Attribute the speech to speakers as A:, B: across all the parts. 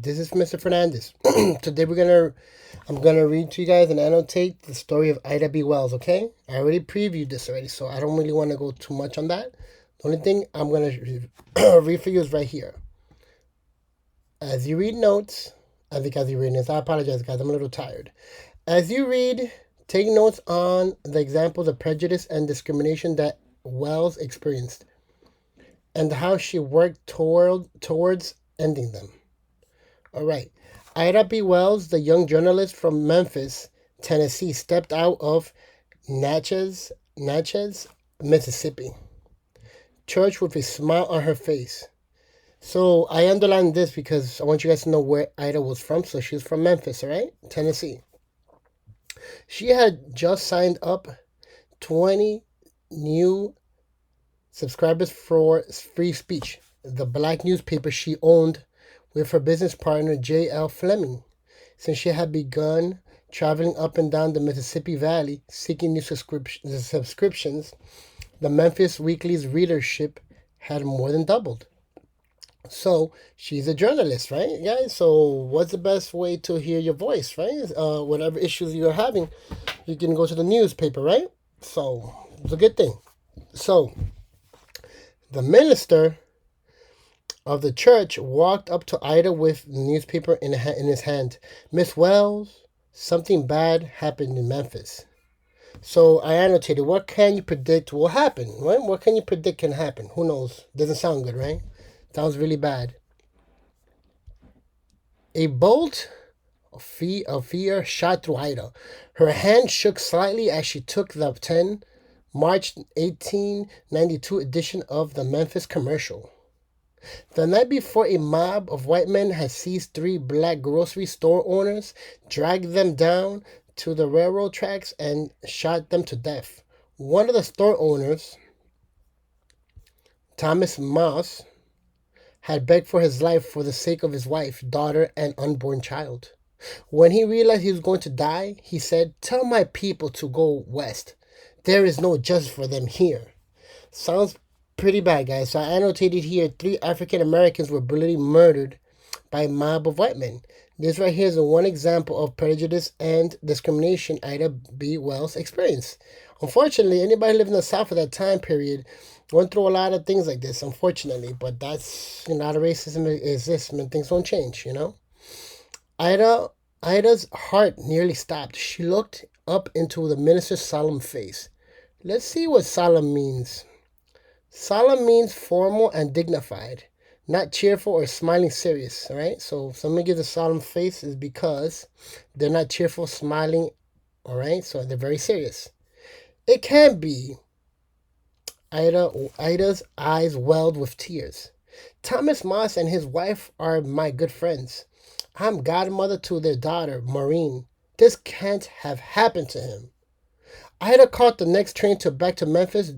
A: This is Mr. Fernandez. Today I'm gonna read to you guys and annotate the story of Ida B. Wells. Okay, I already previewed this already, so I don't really want to go too much on that. The only thing I'm gonna read for you is right here. As you read notes, I think as you read this, I apologize, guys. I'm a little tired. As you read, take notes on the examples of prejudice and discrimination that Wells experienced, and how she worked towards ending them. All right. Ida B. Wells, the young journalist from Memphis, Tennessee, stepped out of Natchez, Mississippi, church with a smile on her face. So I underlined this because I want you guys to know where Ida was from. So she's from Memphis, all right? Tennessee. She had just signed up 20 new subscribers for Free Speech, the black newspaper she owned with her business partner J.L. Fleming, since she had begun traveling up and down the Mississippi Valley seeking new subscriptions. The Memphis Weekly's readership had more than doubled. So she's a journalist, right, guys? So what's the best way to hear your voice, right? Whatever issues you're having, you can go to the newspaper, right? So it's a good thing. So the minister of the church walked up to Ida with the newspaper in his hand. Miss Wells, something bad happened in Memphis. So I annotated, what can you predict will happen, right? What can you predict can happen? Who knows? Doesn't sound good, right? Sounds really bad. A bolt of fear shot through Ida. Her hand shook slightly as she took the March 1892 edition of the Memphis Commercial. The night before, a mob of white men had seized 3 black grocery store owners, dragged them down to the railroad tracks, and shot them to death. One of the store owners, Thomas Moss, had begged for his life for the sake of his wife, daughter, and unborn child. When he realized he was going to die, he said, "Tell my people to go west. There is no justice for them here." Sounds pretty bad, guys. So I annotated here 3 African Americans were brutally murdered by a mob of white men. This right here is one example of prejudice and discrimination Ida B. Wells experienced. Unfortunately, anybody living in the South at that time period went through a lot of things like this, unfortunately. But that's, how the racism exists, and things don't change, Ida's heart nearly stopped. She looked up into the minister's solemn face. Let's see what solemn means. Solemn means formal and dignified, not cheerful or smiling serious, all right? So if someone gives a solemn face is because they're not cheerful, smiling, all right? So they're very serious. It can be. Ida's eyes welled with tears. Thomas Moss and his wife are my good friends. I'm godmother to their daughter, Maureen. This can't have happened to him. Ida caught the next train back to Memphis.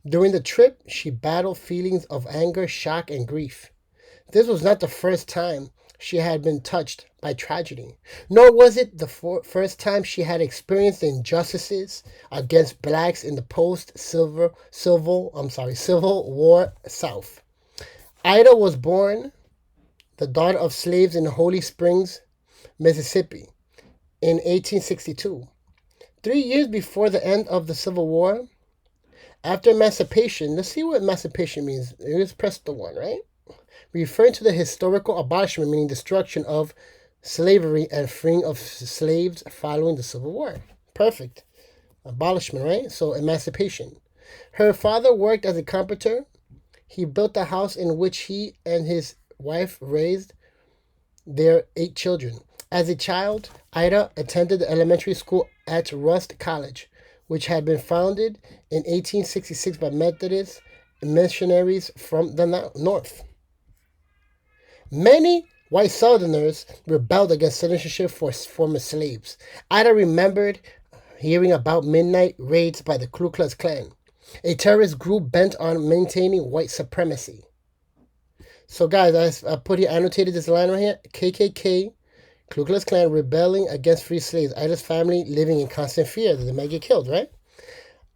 A: During the trip, she battled feelings of anger, shock, and grief. This was not the first time she had been touched by tragedy, nor was it the first time she had experienced injustices against blacks in the post-Civil War South. Ida was born the daughter of slaves in Holly Springs, Mississippi, in 1862. 3 years before the end of the Civil War, after emancipation, let's see what emancipation means. Let's press the 1, right? Referring to the historical abolishment, meaning destruction of slavery and freeing of slaves following the Civil War. Perfect. Abolishment, right? So emancipation. Her father worked as a carpenter. He built a house in which he and his wife raised their 8 children. As a child, Ida attended the elementary school at Rust College, which had been founded in 1866 by Methodist missionaries from the North. Many white Southerners rebelled against citizenship for former slaves. Ida remembered hearing about midnight raids by the Ku Klux Klan, a terrorist group bent on maintaining white supremacy. So guys, I annotated this line right here. KKK, Ku Klux Klan rebelling against free slaves. Ida's family living in constant fear that they might get killed, right?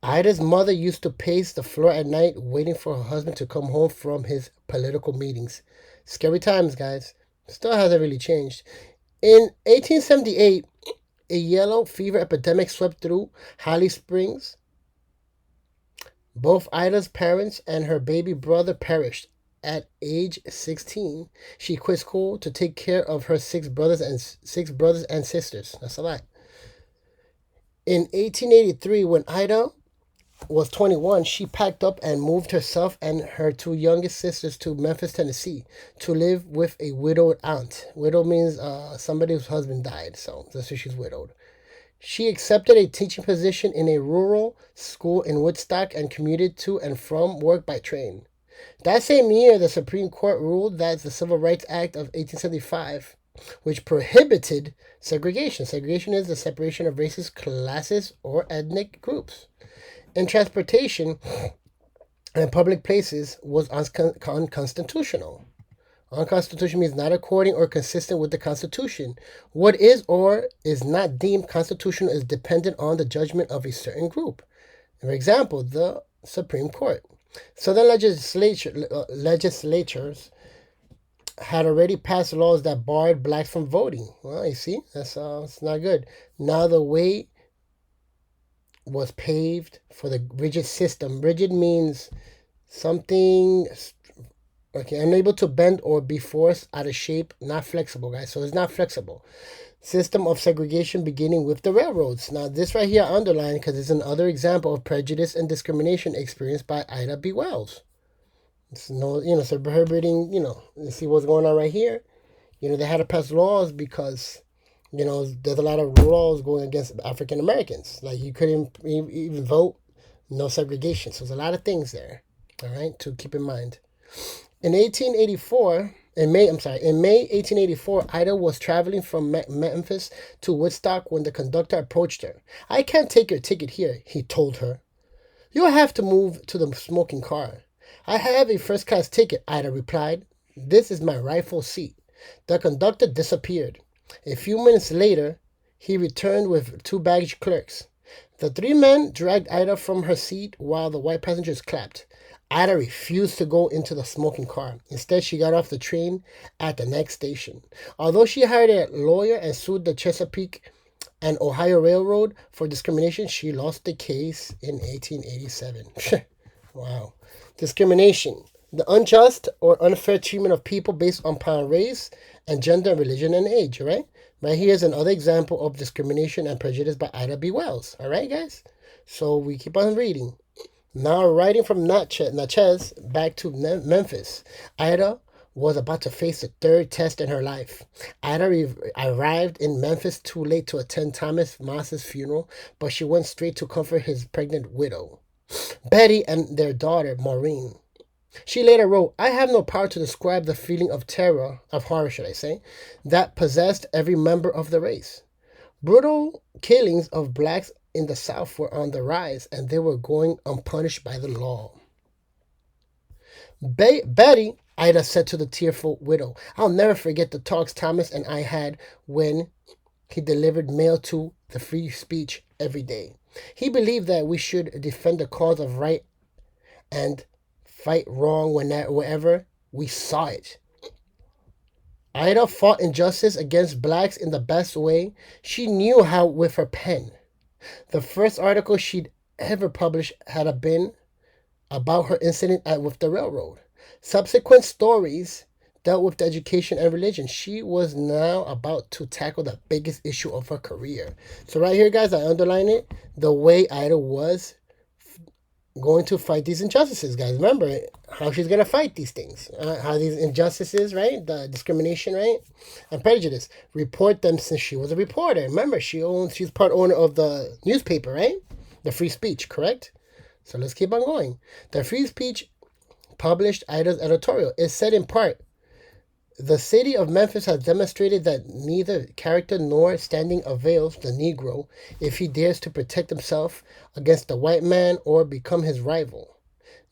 A: Ida's mother used to pace the floor at night waiting for her husband to come home from his political meetings. Scary times, guys. Still hasn't really changed. In 1878, a yellow fever epidemic swept through Holly Springs. Both Ida's parents and her baby brother perished. At age 16, she quit school to take care of her six brothers and sisters. That's a lot. In 1883, when Ida was 21, she packed up and moved herself and her two youngest sisters to Memphis, Tennessee, to live with a widowed aunt. Widow means somebody whose husband died, so that's why she's widowed. She accepted a teaching position in a rural school in Woodstock and commuted to and from work by train. That same year, the Supreme Court ruled that the Civil Rights Act of 1875, which prohibited segregation. Segregation is the separation of races, classes, or ethnic groups in transportation and public places, was unconstitutional. Unconstitutional means not according or consistent with the Constitution. What is or is not deemed constitutional is dependent on the judgment of a certain group. For example, the Supreme Court. Southern legislatures had already passed laws that barred blacks from voting. Well, you see, that's not good. Now the way was paved for the rigid system. Rigid means something unable to bend or be forced out of shape, not flexible, guys. So it's not flexible. System of segregation beginning with the railroads. Now this right here I underlined because it's another example of prejudice and discrimination experienced by Ida B. Wells. It's so prohibiting, you see what's going on right here. They had to pass laws because, there's a lot of laws going against African Americans. Like you couldn't even vote, no segregation. So there's a lot of things there, all right, to keep in mind. In May 1884, Ida was traveling from Memphis to Woodstock when the conductor approached her. "I can't take your ticket here," he told her. "You'll have to move to the smoking car." "I have a first-class ticket," Ida replied. "This is my rightful seat." The conductor disappeared. A few minutes later, he returned with two baggage clerks. The three men dragged Ida from her seat while the white passengers clapped. Ida refused to go into the smoking car. Instead, she got off the train at the next station. Although she hired a lawyer and sued the Chesapeake and Ohio Railroad for discrimination, she lost the case in 1887. Wow. Discrimination. The unjust or unfair treatment of people based upon race and gender, religion, and age, right? Right here is another example of discrimination and prejudice by Ida B. Wells. All right, guys? So we keep on reading. Now, riding from Natchez back to Memphis, Ida was about to face the third test in her life. Ida arrived in Memphis too late to attend Thomas Moss's funeral, but she went straight to comfort his pregnant widow, Betty, and their daughter, Maureen. She later wrote, "I have no power to describe the feeling of horror, that possessed every member of the race. Brutal killings of blacks in the South were on the rise, and they were going unpunished by the law." Betty, Ida said to the tearful widow, "I'll never forget the talks Thomas and I had when he delivered mail to the free speech every day. He believed that we should defend the cause of right and fight wrong wherever we saw it. Ida fought injustice against blacks in the best way she knew how with her pen. The first article she'd ever published had been about her incident with the railroad. Subsequent stories dealt with education and religion. She was now about to tackle the biggest issue of her career. So right here, guys, I underline it. The way Ida was going to fight these injustices, guys. Remember how she's going to fight these things. How these injustices, right? The discrimination, right? And prejudice. Report them since she was a reporter. Remember, she's part owner of the newspaper, right? The Free Speech, correct? So let's keep on going. The Free Speech published Ida's editorial. It said in part, "The city of Memphis has demonstrated that neither character nor standing avails the Negro if he dares to protect himself against the white man or become his rival.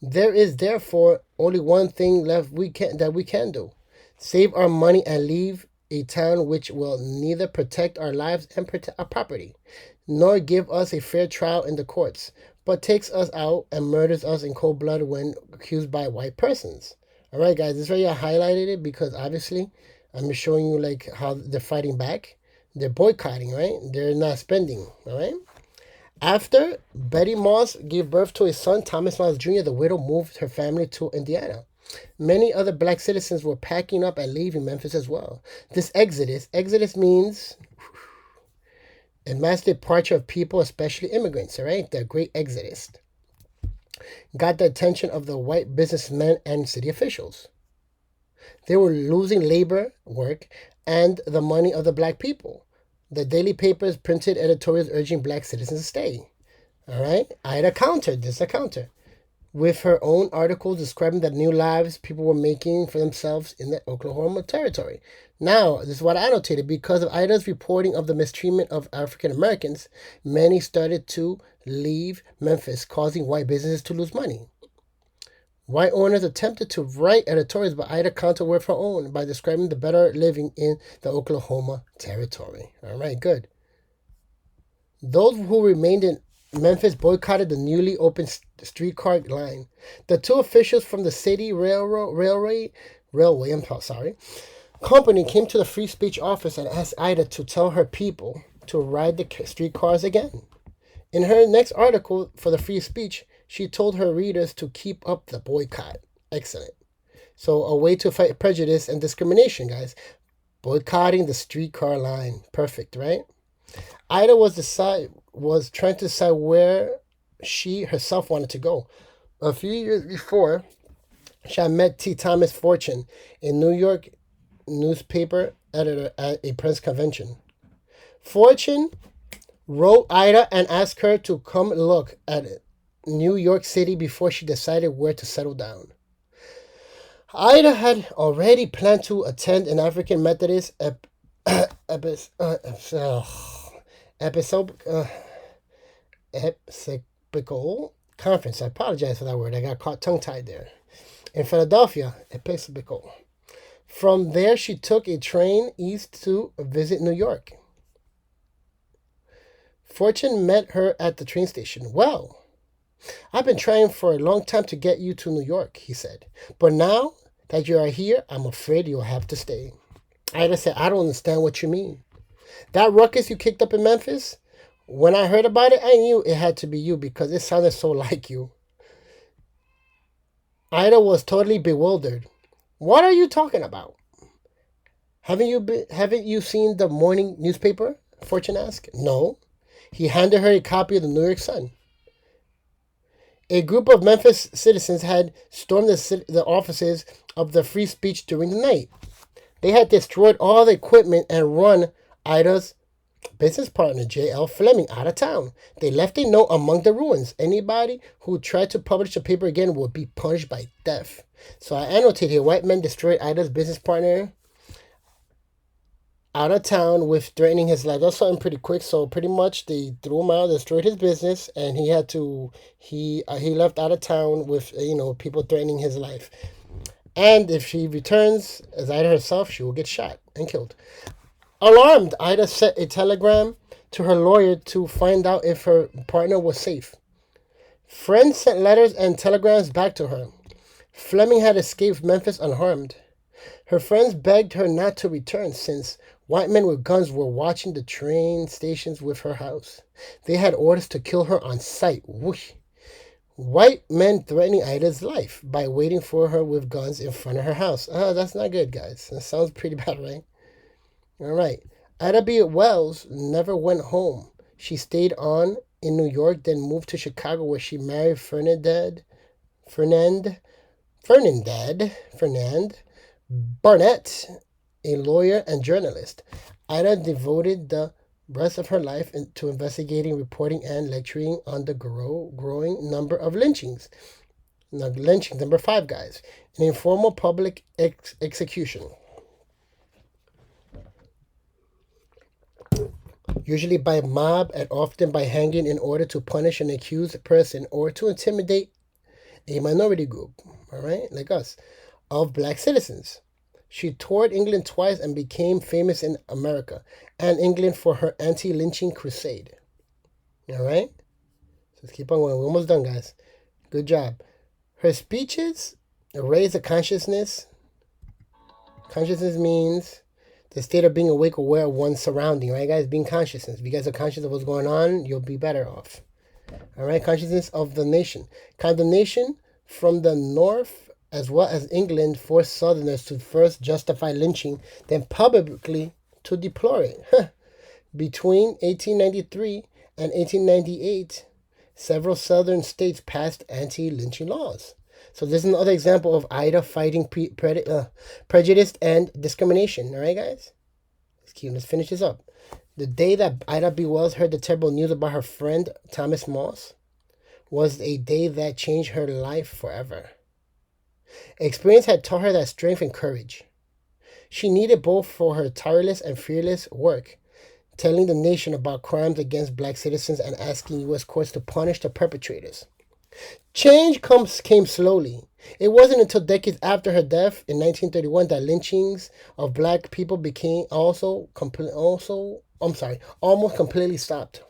A: There is therefore only one thing left that we can do: save our money and leave a town which will neither protect our lives and protect our property, nor give us a fair trial in the courts, but takes us out and murders us in cold blood when accused by white persons." All right, guys, this right here I highlighted it because obviously I'm just showing you like how they're fighting back. They're boycotting, right? They're not spending, all right? After Betty Moss gave birth to a son, Thomas Moss Jr., the widow moved her family to Indiana. Many other black citizens were packing up and leaving Memphis as well. This exodus means a mass departure of people, especially immigrants, all right? The great exodus got the attention of the white businessmen and city officials. They were losing labor, work, and the money of the black people. The daily papers printed editorials urging black citizens to stay. All right? Ida countered. This is a counter. With her own articles describing the new lives people were making for themselves in the Oklahoma territory. Now, this is what I annotated. Because of Ida's reporting of the mistreatment of African Americans, many started to leave Memphis, causing white businesses to lose money. White owners attempted to write editorials, but Ida countered with her own by describing the better living in the Oklahoma territory. All right, good. Those who remained in Memphis boycotted the newly opened streetcar line. The two officials from the city railway company came to the free speech office and asked Ida to tell her people to ride the streetcars again. In her next article for the free speech, she told her readers to keep up the boycott. Excellent. So a way to fight prejudice and discrimination, guys. Boycotting the streetcar line. Perfect, right? Ida was trying to decide where she herself wanted to go. A few years before, she had met T. Thomas Fortune, a New York newspaper editor, at a press convention. Fortune wrote Ida and asked her to come look at New York City before she decided where to settle down. Ida had already planned to attend an African Methodist Episcopal conference. I apologize for that word. I got caught tongue-tied there. In Philadelphia, Episcopal. From there, she took a train east to visit New York. Fortune met her at the train station. Well, I've been trying for a long time to get you to New York, he said. But now that you are here, I'm afraid you'll have to stay. Ida said, I don't understand what you mean. That ruckus you kicked up in Memphis, when I heard about it, I knew it had to be you because it sounded so like you. Ida was totally bewildered. What are you talking about? Haven't you seen the morning newspaper? Fortune asked. No. He handed her a copy of the New York Sun. A group of Memphis citizens had stormed the offices of the free speech during the night. They had destroyed all the equipment and run Ida's business partner, J.L. Fleming, out of town. They left a note among the ruins. Anybody who tried to publish the paper again would be punished by death. So I annotated here, white men destroyed Ida's business partner out of town with threatening his life. That's something pretty quick. So pretty much they threw him out, destroyed his business, and he left out of town with people threatening his life. And if she returns as Ida herself, she will get shot and killed. Alarmed, Ida sent a telegram to her lawyer to find out if her partner was safe. Friends sent letters and telegrams back to her. Fleming had escaped Memphis unharmed. Her friends begged her not to return since white men with guns were watching the train stations with her house. They had orders to kill her on sight. Whoosh. White men threatening Ida's life by waiting for her with guns in front of her house. That's not good, guys. That sounds pretty bad, right? All right. Ida B. Wells never went home. She stayed on in New York, then moved to Chicago, where she married Fernand Barnett, a lawyer and journalist. Ida devoted the rest of her life to investigating, reporting, and lecturing on the growing number of lynchings. Now, lynching, number 5, guys. An informal public execution. Usually by mob and often by hanging in order to punish an accused person or to intimidate a minority group, all right, like us, of black citizens. She toured England twice and became famous in America and England for her anti-lynching crusade. All right? So let's keep on going. We're almost done, guys. Good job. Her speeches raised the consciousness Consciousness means the state of being awake, aware of one's surrounding, right, guys? Being consciousness. If you guys are conscious of what's going on, you'll be better off. All right, consciousness of the nation. Condemnation from the North as well as England forced Southerners to first justify lynching, then publicly to deplore it. Between 1893 and 1898, several Southern states passed anti-lynching laws. So this is another example of Ida fighting prejudice and discrimination. All right, guys? Let's finish this up. The day that Ida B. Wells heard the terrible news about her friend Thomas Moss was a day that changed her life forever. Experience had taught her that strength and courage she needed both for her tireless and fearless work, telling the nation about crimes against black citizens and asking U.S. courts to punish the perpetrators. Change came slowly. It wasn't until decades after her death in 1931 that lynchings of black people became almost completely stopped.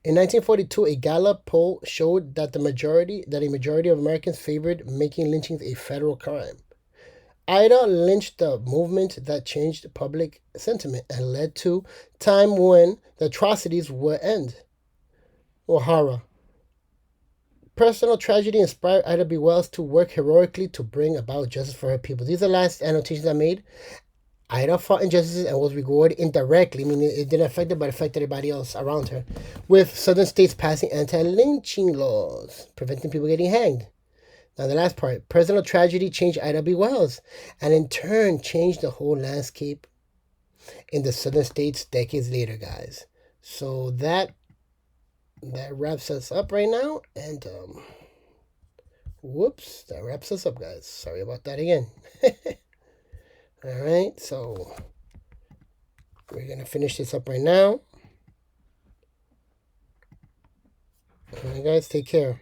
A: In 1942, a Gallup poll showed that a majority of Americans favored making lynchings a federal crime. Ida lynched the movement that changed public sentiment and led to time when the atrocities would end. O'Hara. Personal tragedy inspired Ida B. Wells to work heroically to bring about justice for her people. These are the last annotations I made. Ida fought injustices and was rewarded indirectly, meaning it didn't affect her, but affected everybody else around her, with southern states passing anti-lynching laws, preventing people getting hanged. Now the last part, personal tragedy changed Ida B. Wells, and in turn changed the whole landscape in the southern states decades later, guys. So that wraps us up right now, and whoops, that wraps us up, guys. Sorry about that again. All right, so we're gonna finish this up right now. All right, guys, take care.